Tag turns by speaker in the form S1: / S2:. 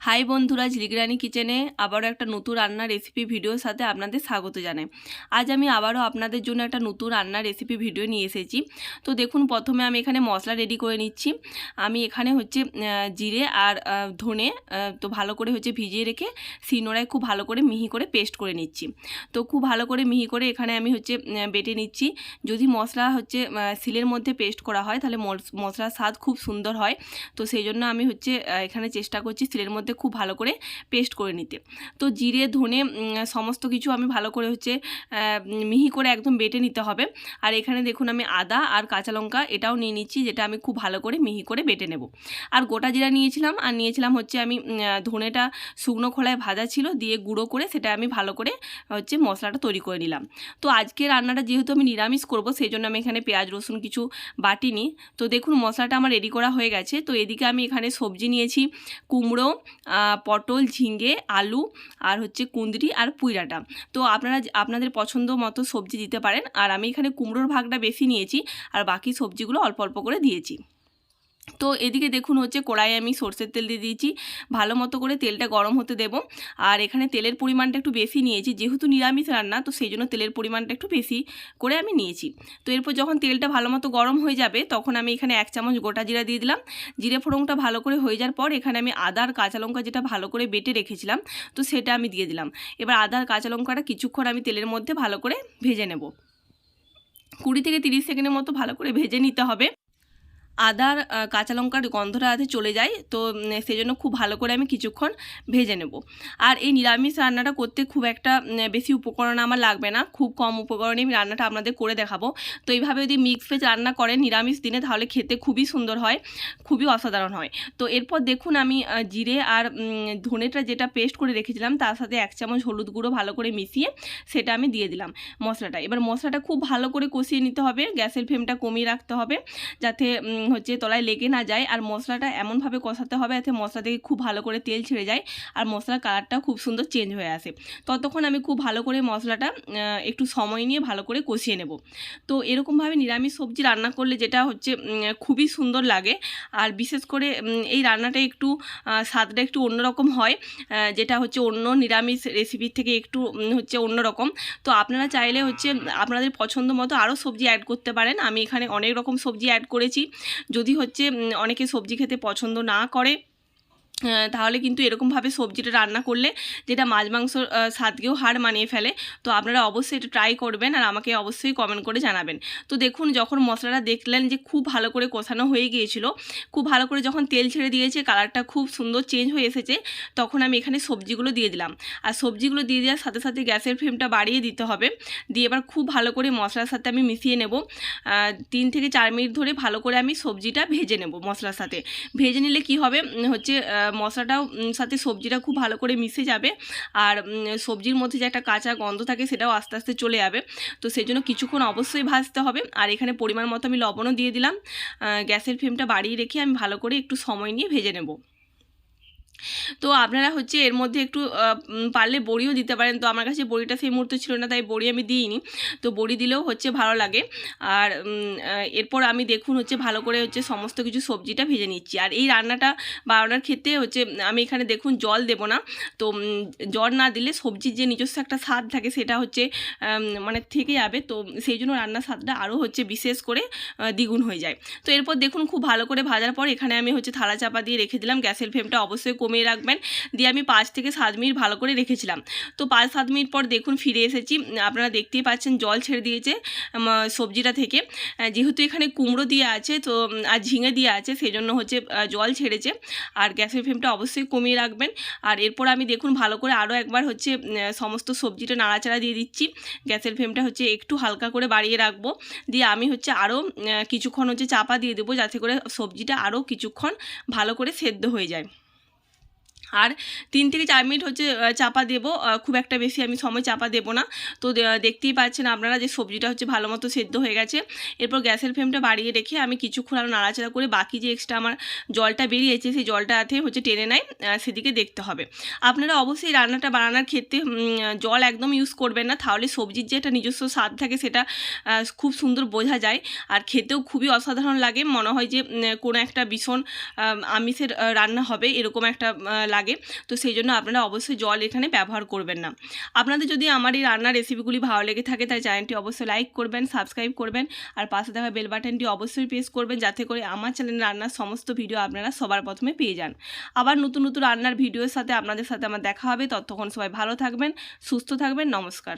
S1: High বন্ধুরা, ঝিলিগিরানি কিচেনে আবারও একটা নতুন রান্নার রেসিপি ভিডিওর সাথে আপনাদের স্বাগত জানাই। আজ আমি আবারও আপনাদের জন্য একটা নতুন রান্নার রেসিপি ভিডিও নিয়ে এসেছি। তো দেখুন, প্রথমে আমি এখানে মশলা রেডি করে নিচ্ছি। আমি এখানে জিরে আর ধনে তো ভালো করে ভিজিয়ে রেখে শিলনোড়ায় খুব ভালো করে মিহি করে পেস্ট করে নিচ্ছি। তো খুব ভালো করে মিহি করে এখানে আমি বেটে নিচ্ছি। যদি মশলা শিলের মধ্যে পেস্ট করা হয় তাহলে মশলার স্বাদ খুব সুন্দর হয়। তো সেই জন্য আমি এখানে চেষ্টা করছি শিলের মধ্যে খুব ভালো করে পেস্ট করে নিতে। তো জিরে ধনে সমস্ত কিছু আমি ভালো করে মিহি করে একদম বেটে নিতে হবে। আর এখানে দেখুন, আমি আদা আর কাঁচা লঙ্কা এটাও নিয়ে নিচ্ছি, যেটা আমি খুব ভালো করে মিহি করে বেটে নেব। আর গোটা জিরা নিয়েছিলাম, আর নিয়েছিলাম আমি ধনেটা শুকনো খোলায় ভাজা ছিল, দিয়ে গুঁড়ো করে সেটা আমি ভালো করে মশলাটা তৈরি করে নিলাম। তো আজকে রান্নাটা যেহেতু আমি নিরামিষ করব, সেই জন্য আমি এখানে পেঁয়াজ রসুন কিছু বাটিনি। তো দেখুন, মশলাটা আমার রেডি করা হয়ে গেছে। তো এদিকে আমি এখানে সবজি নিয়েছি, কুমড়ো, পটল, ঝিঙে, আলু আর কুঁদরি আর পুঁইডাঁটা। তো আপনারা আপনাদের পছন্দ মতো সবজি দিতে পারেন। আর আমি এখানে কুমড়োর ভাগটা বেশি নিয়েছি, আর বাকি সবজিগুলো অল্প অল্প করে দিয়েছি। তো এদিকে দেখুন, কড়াইয়ে আমি সরষের তেল দিয়ে দিয়েছি। ভালো মতো করে তেলটা গরম হতে দেব। আর এখানে তেলের পরিমাণটা একটু বেশি নিয়েছি, যেহেতু নিরামিষ রান্না, তো সেই জন্য তেলের পরিমাণটা একটু বেশি করে আমি নিয়েছি। তো এরপর যখন তেলটা ভালো মতো গরম হয়ে যাবে, তখন আমি এখানে 1 চামচ গোটা জিরা দিয়ে দিলাম। জিরে ফোড়নটা ভালো করে হয়ে যাওয়ার পর এখানে আমি আদা আর কাঁচা লঙ্কা যেটা ভালো করে বেটে রেখেছিলাম, তো সেটা আমি দিয়ে দিলাম। এবার আদা আর কাঁচা লঙ্কাটা কিছুক্ষণ আমি তেলের মধ্যে ভালো করে ভেজে নেব। 20 থেকে 30 সেকেন্ডের মতো ভালো করে ভেজে নিতে হবে। আদার কাঁচা লঙ্কার গন্ধটা যাতে চলে যায়, তো সেই জন্য খুব ভালো করে আমি কিছুক্ষণ ভেজে নেব। আর এই নিরামিষ রান্নাটা করতে খুব একটা বেশি উপকরণ আমার লাগবে না, খুব কম উপকরণে আমি রান্নাটা আপনাদের করে দেখাবো। তো এইভাবে যদি মিক্স ভেজ রান্না করেন নিরামিষ দিনে, তাহলে খেতে খুবই সুন্দর হয়, খুবই অসাধারণ হয়। তো এরপর দেখুন, আমি জিরে আর ধনেটা যেটা পেস্ট করে রেখেছিলাম, তার সাথে 1 চামচ হলুদ গুঁড়ো ভালো করে মিশিয়ে সেটা আমি দিয়ে দিলাম মশলাটা। এবার মশলাটা খুব ভালো করে কষিয়ে নিতে হবে, গ্যাসের ফ্লেমটা কমিয়ে রাখতে হবে, যাতে তলায় লেগে না যায়। আর মশলাটা এমনভাবে কষাতে হবে যাতে মশলা থেকে খুব ভালো করে তেল ছেড়ে যায়, আর মশলার কালারটা খুব সুন্দর চেঞ্জ হয়ে আসে। ততক্ষণ আমি খুব ভালো করে মশলাটা একটু সময় নিয়ে ভালো করে কষিয়ে নেব। তো এরকমভাবে নিরামিষ সবজি রান্না করলে যেটা খুবই সুন্দর লাগে। আর বিশেষ করে এই রান্নাটা একটু স্বাদটা একটু অন্যরকম হয়, যেটা অন্য নিরামিষ রেসিপির থেকে একটু অন্যরকম। তো আপনারা চাইলে আপনাদের পছন্দ মতো আরও সবজি অ্যাড করতে পারেন। আমি এখানে অনেক রকম সবজি অ্যাড করেছি। যদি অনেকে সবজি খেতে পছন্দ না করে, তাহলে কিন্তু এরকমভাবে সবজিটা রান্না করলে যেটা মাছ মাংসর স্বাদকেও হার মানিয়ে ফেলে। তো আপনারা অবশ্যই এটা ট্রাই করবেন, আর আমাকে অবশ্যই কমেন্ট করে জানাবেন। তো দেখুন, যখন মশলাটা দেখলেন যে খুব ভালো করে কষানো হয়ে গিয়েছিল, খুব ভালো করে যখন তেল ছেড়ে দিয়েছে, কালারটা খুব সুন্দর চেঞ্জ হয়ে এসেছে, তখন আমি এখানে সবজিগুলো দিয়ে দিলাম। আর সবজিগুলো দিয়ে দেওয়ার সাথে সাথে গ্যাসের ফ্লেমটা বাড়িয়ে দিতে হবে। দিয়ে এবার খুব ভালো করে মশলার সাথে আমি মিশিয়ে নেব। 3 থেকে 4 মিনিট ধরে ভালো করে আমি সবজিটা ভেজে নেব মশলার সাথে। ভেজে নিলে কি হবে, মশলাটাও সাথে সবজিটা খুব ভালো করে মিশে যাবে, আর সবজির মধ্যে যে একটা কাঁচা গন্ধ থাকে সেটাও আস্তে আস্তে চলে যাবে। তো সেই জন্য কিছুক্ষণ অবশ্যই ভাজতে হবে। আর এখানে পরিমাণ মতো আমি লবণও দিয়ে দিলাম। গ্যাসের ফ্লেমটা বাড়িয়ে রেখে আমি ভালো করে একটু সময় নিয়ে ভেজে নেব। তো আপনারা এর মধ্যে একটু পারলে বড়িও দিতে পারেন। তো আমার কাছে বড়িটা সেই মুহূর্তে ছিল না, তাই বড়ি আমি দিইনি। তো বড়ি দিলেও ভালো লাগে। আর এরপর আমি দেখুন ভালো করে সমস্ত কিছু সবজিটা ভেজে নিচ্ছি। আর এই রান্নাটা বানানোর ক্ষেত্রে আমি এখানে দেখুন জল দেব না। তো জল না দিলে সবজির যে নিজস্ব একটা স্বাদ থাকে সেটা মানে থেকে যাবে। তো সেই জন্য রান্নার স্বাদটা আরও বিশেষ করে দ্বিগুণ হয়ে যায়। তো এরপর দেখুন, খুব ভালো করে ভাজার পর এখানে আমি থালা চাপা দিয়ে রেখে দিলাম। গ্যাসের ফ্লেমটা অবশ্যই কমিয়ে রাখবেন। দিয়ে আমি 5 থেকে 7 মিনিট ভালো করে রেখেছিলাম। তো 5-7 মিনিট পর দেখুন ফিরে এসেছি। আপনারা দেখতেই পাচ্ছেন জল ছেড়ে দিয়েছে সবজিটা থেকে। যেহেতু এখানে কুমড়ো দিয়ে আছে, তো আর ঝিঙে দিয়ে আছে, সেই জন্য জল ছেড়েছে। আর গ্যাসের ফ্লেমটা অবশ্যই কমিয়ে রাখবেন। আর এরপর আমি দেখুন ভালো করে আরও একবার সমস্ত সবজিটা নাড়াচাড়া দিয়ে দিচ্ছি। গ্যাসের ফ্লেমটা একটু হালকা করে বাড়িয়ে রাখবো। দিয়ে আমি আরও কিছুক্ষণ চাপা দিয়ে দেবো, যাতে করে সবজিটা আরও কিছুক্ষণ ভালো করে সেদ্ধ হয়ে যায়। আর 3 থেকে 4 মিনিট চাপা দেবো, খুব একটা বেশি আমি সময় চাপা দেবো না। তো দেখতেই পাচ্ছেন আপনারা যে সবজিটা ভালো মতো সেদ্ধ হয়ে গেছে। এরপর গ্যাসের ফ্লেমটা বাড়িয়ে রেখে আমি কিছুক্ষণ আরও নাড়াচাড়া করে বাকি যে এক্সট্রা আমার জলটা বেরিয়েছে সেই জলটাতে টেনে নেয়, সেদিকে দেখতে হবে। আপনারা অবশ্যই রান্নাটা বানানোর ক্ষেত্রে জল একদম ইউজ করবেন না, তাহলে সবজির যে একটা নিজস্ব স্বাদ থাকে সেটা খুব সুন্দর বোঝা যায়, আর খেতেও খুবই অসাধারণ লাগে। মনে হয় যে কোনো একটা ভীষণ আমিষের রান্না হবে এরকম একটা লাগে। লাগে, তো সেই জন্য আপনারা অবশ্যই জল এখানে ব্যবহার করবেন না। আপনাদের যদি আমার এই রান্নার রেসিপিগুলি ভালো লেগে থাকে তাই চ্যানেলটি অবশ্যই লাইক করবেন, সাবস্ক্রাইব করবেন আর পাশে থাকা বেল বাটনটি অবশ্যই প্রেস করবেন, যাতে করে আমার চ্যানেলে রান্নার সমস্ত ভিডিও আপনারা সবার প্রথমে পেয়ে যান। আবার নতুন নতুন রান্নার ভিডিওর সাথে আপনাদের সাথে আমার দেখা হবে। ততক্ষণ সবাই ভালো থাকবেন, সুস্থ থাকবেন। নমস্কার।